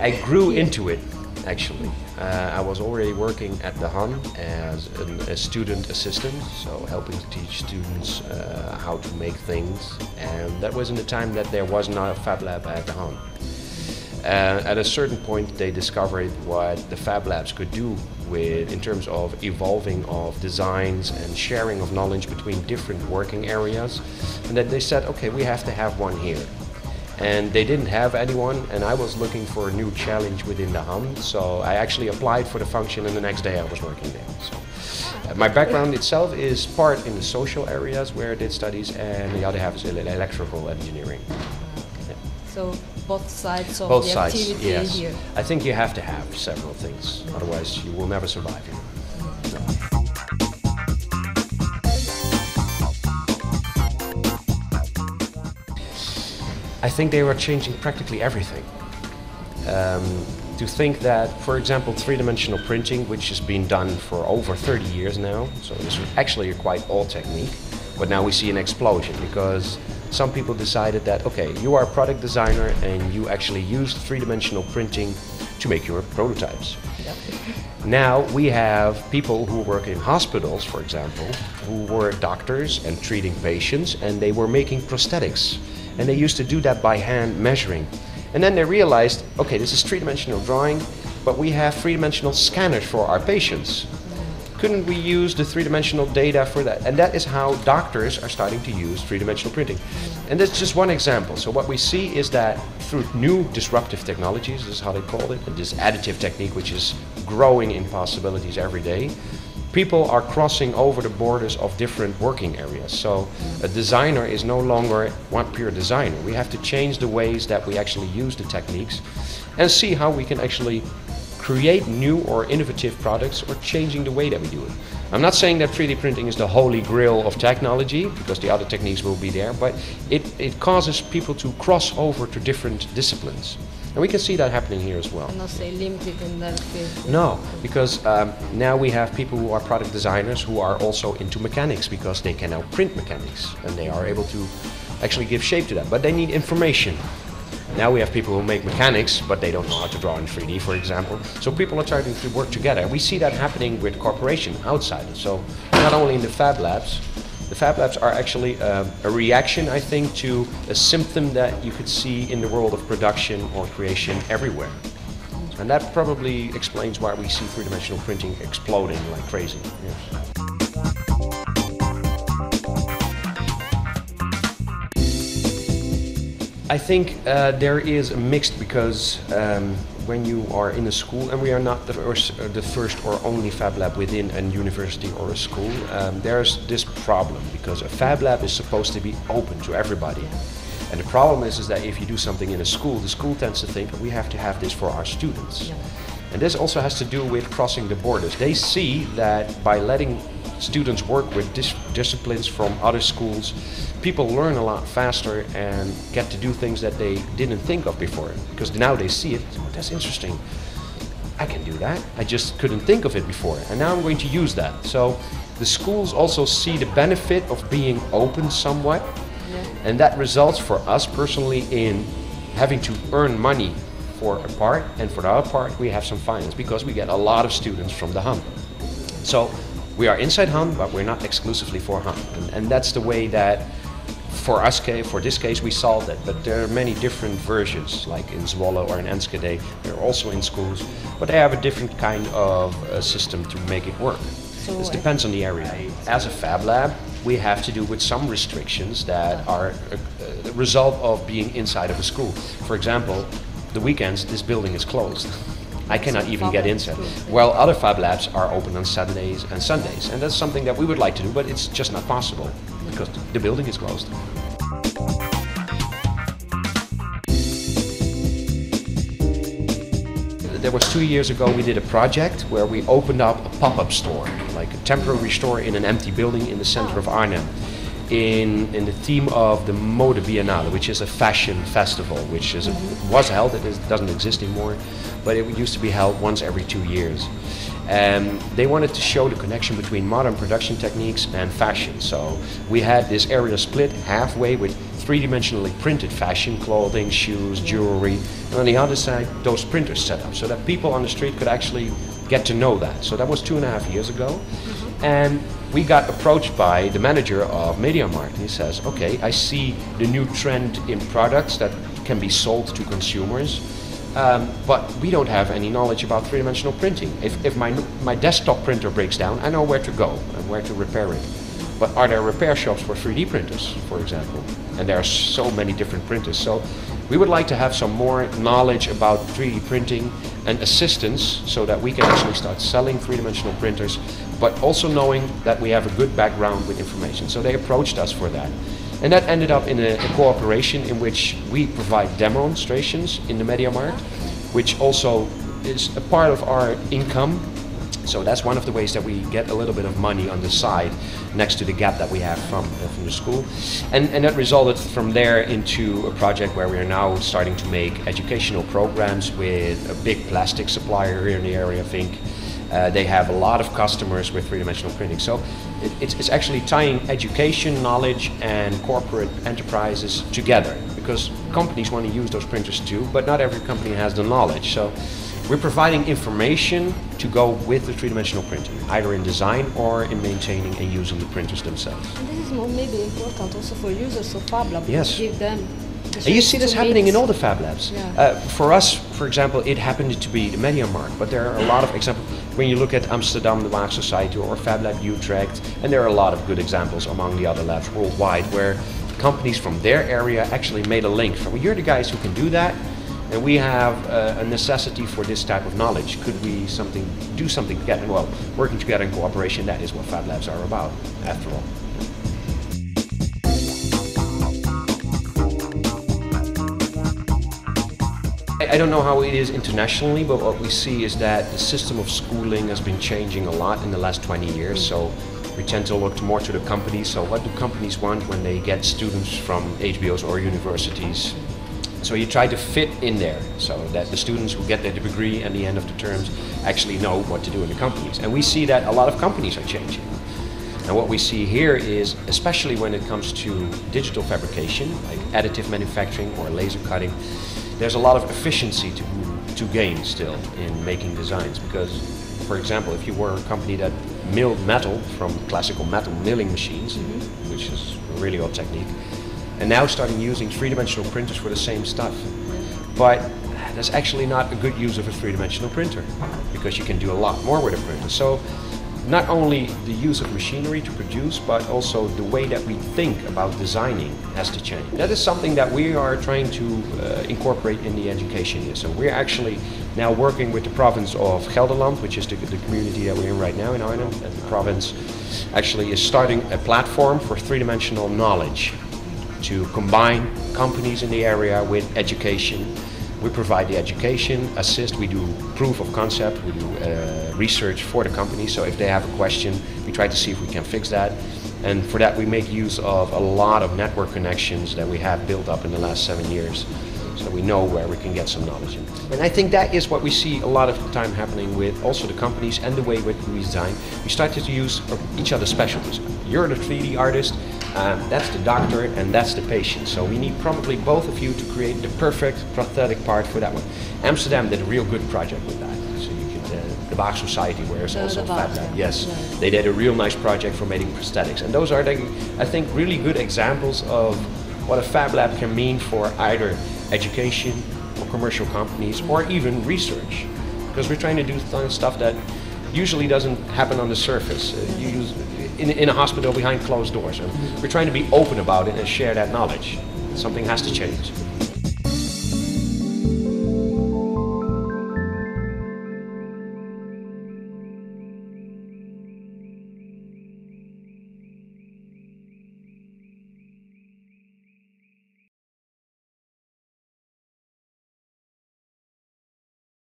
I grew into it, actually. I was already working at the Han as a student assistant, so helping to teach students how to make things. And that was in the time that there was not a Fab Lab at the Han. At a certain point, they discovered what the Fab Labs could do in terms of evolving of designs and sharing of knowledge between different working areas. And then they said, okay, we have to have one here. And they didn't have anyone, and I was looking for a new challenge within the HAM, so I actually applied for the function, and the next day I was working there. So, my background itself is part in the social areas where I did studies, and the other half is electrical engineering. Yeah. So both sides of both the sides, activity yes. here. I think you have to have several things, otherwise you will never survive. No. I think they were changing practically everything. To think that, for example, three-dimensional printing, which has been done for over 30 years now, so this was actually a quite old technique, but now we see an explosion because some people decided that, okay, you are a product designer and you actually use three-dimensional printing to make your prototypes. Yep. Now we have people who work in hospitals, for example, who were doctors and treating patients, and they were making prosthetics. And they used to do that by hand measuring. And then they realized, okay, this is three-dimensional drawing, but we have three-dimensional scanners for our patients. Couldn't we use the three-dimensional data for that? And that is how doctors are starting to use three-dimensional printing. And that's just one example. So what we see is that through new disruptive technologies, this is how they call it, and this additive technique, which is growing in possibilities every day, people are crossing over the borders of different working areas. So a designer is no longer one pure designer. We have to change the ways that we actually use the techniques and see how we can actually create new or innovative products or changing the way that we do it. I'm not saying that 3D printing is the holy grail of technology, because the other techniques will be there, but it causes people to cross over to different disciplines. And we can see that happening here as well. And not say limited in that field. No, because now we have people who are product designers who are also into mechanics, because they can now print mechanics and they are able to actually give shape to that. But they need information. Now we have people who make mechanics, but they don't know how to draw in 3D, for example. So people are starting to work together. We see that happening with cooperation outside. So not only in the Fab Labs. The Fab Labs are actually a reaction, I think, to a symptom that you could see in the world of production or creation everywhere. And that probably explains why we see three-dimensional printing exploding like crazy. Yes. I think there is a mixed, because when you are in a school, and we are not the first or only Fab Lab within a university or a school, there's this problem, because a Fab Lab is supposed to be open to everybody. And the problem is that if you do something in a school, the school tends to think we have to have this for our students. Yeah. And this also has to do with crossing the borders. They see that by letting students work with disciplines from other schools, people learn a lot faster and get to do things that they didn't think of before. Because now they see it, oh, that's interesting. I can do that. I just couldn't think of it before. And now I'm going to use that. So the schools also see the benefit of being open somewhat. Yeah. And that results for us personally in having to earn money for a part, and for the other part we have some finance, because we get a lot of students from the HAM. So we are inside HAM, but we're not exclusively for HAM. And that's the way that, for us, for this case, we solved it. But there are many different versions, like in Zwolle or in Enschede. They're also in schools, but they have a different kind of system to make it work. So this depends on the area. As a Fab Lab, we have to do with some restrictions that are a result of being inside of a school. For example, the weekends, this building is closed. I cannot even get inside. While other Fab Labs are open on Saturdays and Sundays. And that's something that we would like to do, but it's just not possible because the building is closed. There was 2 years ago we did a project where we opened up a pop-up store, like a temporary store in an empty building in the center of Arnhem. In the theme of the Mode Biennale, which is a fashion festival, which is was held, it doesn't exist anymore, but it used to be held once every 2 years. And they wanted to show the connection between modern production techniques and fashion. So we had this area split halfway with three-dimensionally printed fashion, clothing, shoes, jewelry, and on the other side, those printers set up so that people on the street could actually get to know that. So that was 2.5 years ago. And we got approached by the manager of MediaMarkt, and he says, okay, I see the new trend in products that can be sold to consumers, but we don't have any knowledge about three-dimensional printing. If my desktop printer breaks down, I know where to go and where to repair it. But are there repair shops for 3D printers, for example? And there are so many different printers. So we would like to have some more knowledge about 3D printing and assistance so that we can actually start selling three-dimensional printers, but also knowing that we have a good background with information. So they approached us for that. And that ended up in a cooperation in which we provide demonstrations in the MediaMarkt, which also is a part of our income. So that's one of the ways that we get a little bit of money on the side next to the gap that we have from the school. And that resulted from there into a project where we are now starting to make educational programs with a big plastic supplier here in the area, I think. They have a lot of customers with three-dimensional printing. So it's actually tying education, knowledge, and corporate enterprises together, because companies want to use those printers too, but not every company has the knowledge. So we're providing information to go with the three-dimensional printing, either in design or in maintaining and using the printers themselves. And this is more maybe important also for users of FabLab. Yes. Give them and you see this happening in all the Fab Labs. Yeah. For us, for example, it happened to be the MediaMarkt, but there are a lot of examples. When you look at Amsterdam, the Waag Society, or FabLab Utrecht, and there are a lot of good examples among the other labs worldwide where companies from their area actually made a link from, you're the guys who can do that, and we have a necessity for this type of knowledge. Could we do something together? Well, working together in cooperation, that is what Fab Labs are about, after all. I don't know how it is internationally, but what we see is that the system of schooling has been changing a lot in the last 20 years. So we tend to look more to the companies. So what do companies want when they get students from HBOs or universities? So you try to fit in there so that the students who get their degree at the end of the terms actually know what to do in the companies. And we see that a lot of companies are changing. And what we see here is, especially when it comes to digital fabrication, like additive manufacturing or laser cutting, there's a lot of efficiency to gain still in making designs. Because, for example, if you were a company that milled metal from classical metal milling machines, which is a really old technique, and now starting using three-dimensional printers for the same stuff. But that's actually not a good use of a three-dimensional printer, because you can do a lot more with a printer. So not only the use of machinery to produce, but also the way that we think about designing has to change. That is something that we are trying to incorporate in the education here. So we're actually now working with the province of Gelderland, which is the community that we're in right now in Arnhem, and the province actually is starting a platform for three-dimensional knowledge to combine companies in the area with education. We provide the education, assist, we do proof of concept, we do research for the company. So if they have a question, we try to see if we can fix that. And for that we make use of a lot of network connections that we have built up in the last 7 years. So we know where we can get some knowledge in. And I think that is what we see a lot of the time happening with also the companies and the way we design. We started to use each other's specialties. You're the 3D artist, that's the doctor, and that's the patient. So we need probably both of you to create the perfect prosthetic part for that one. Amsterdam did a real good project with that. So you could, the Waag Society, where it's also FabLab. Yes, they did a real nice project for making prosthetics. And those are, I think, really good examples of what a FabLab can mean for either education or commercial companies or even research. Because we're trying to do stuff that usually doesn't happen on the surface. You use in a hospital behind closed doors. And we're trying to be open about it and share that knowledge. Something has to change.